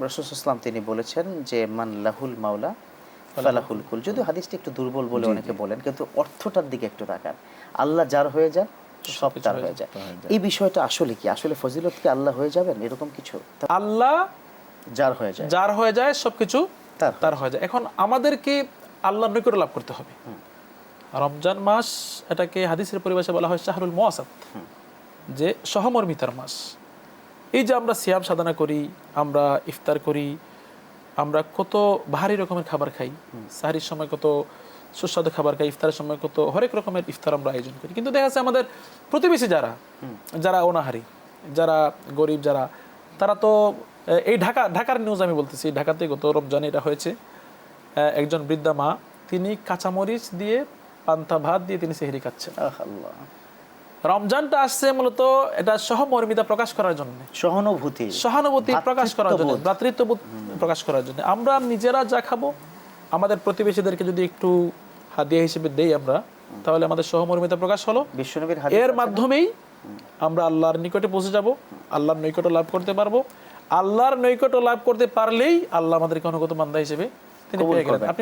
রাসূল সাল্লাল্লাহু তিনি বলেছেন যে মান লাহুল মাওলা ফালাহুল কুল। যদিও হাদিসটি একটু দুর্বল বলে অনেকে বলেন, কিন্তু অর্থটার দিকে একটু তাকান। আল্লাহ যার হয়ে যান সব তার হয়ে যায়। এই বিষয়টা আসলে কি? আসলে ফজিলত কি আল্লাহ হয়ে যাবেন এরকম কিছু? আল্লাহ যার হয়ে যায় সবকিছু তার হয়ে যায়। এখন আমাদেরকে আল্লাহর নৈকট্য লাভ করতে হবে। রমজান মাস, এটাকে হাদিসের পরিভাষায় বলা হয় শাহরুল মুওয়াসাত, যে সহমর্মিতার মাস। এই যে আমরা সিয়াম সাধনা করি, আমরা ইফতার করি, আমরা কত ভারী রকমের খাবার খাই, সাহরির সময় কত সুস্বাদু খাবার খাই, ইফতারের সময় কত হরেক রকমের ইফতার আমরা আয়োজন করি। কিন্তু দেখা যাচ্ছে আমাদের প্রতিবেশী যারা অনাহারী, যারা গরিব, তারা তো এই ঢাকার নিউজ আমি বলতেছি, ঢাকাতে গত রমজানে এটা হয়েছে। একজন বৃদ্ধা মা, তিনি কাঁচামরিচ দিয়ে পান্তা ভাত দিয়ে তিনি সেহরি খাচ্ছেন। রমজানটা আসছে মূলত এটা সহমর্মিতা প্রকাশ করার জন্য, সহানুভূতি প্রকাশ করার জন্য, ভ্রাতৃত্ববোধ প্রকাশ করার জন্য। আমরা নিজেরা যা খাবো, আমাদের প্রতিবেশীদেরকে যদি একটু হাদিয়া হিসেবে দেই আমরা, তাহলে আমাদের সহমর্মিতা প্রকাশ হলো। এর মাধ্যমেই আমরা আল্লাহর নিকটে পৌঁছে যাব, আল্লাহর নৈকট্য লাভ করতে পারবো। আল্লাহর নৈকট্য লাভ করতে পারলেই আল্লাহ আমাদেরকে অনুগত বান্দা হিসেবে তিনি পেয়ে গেলেন। আপনি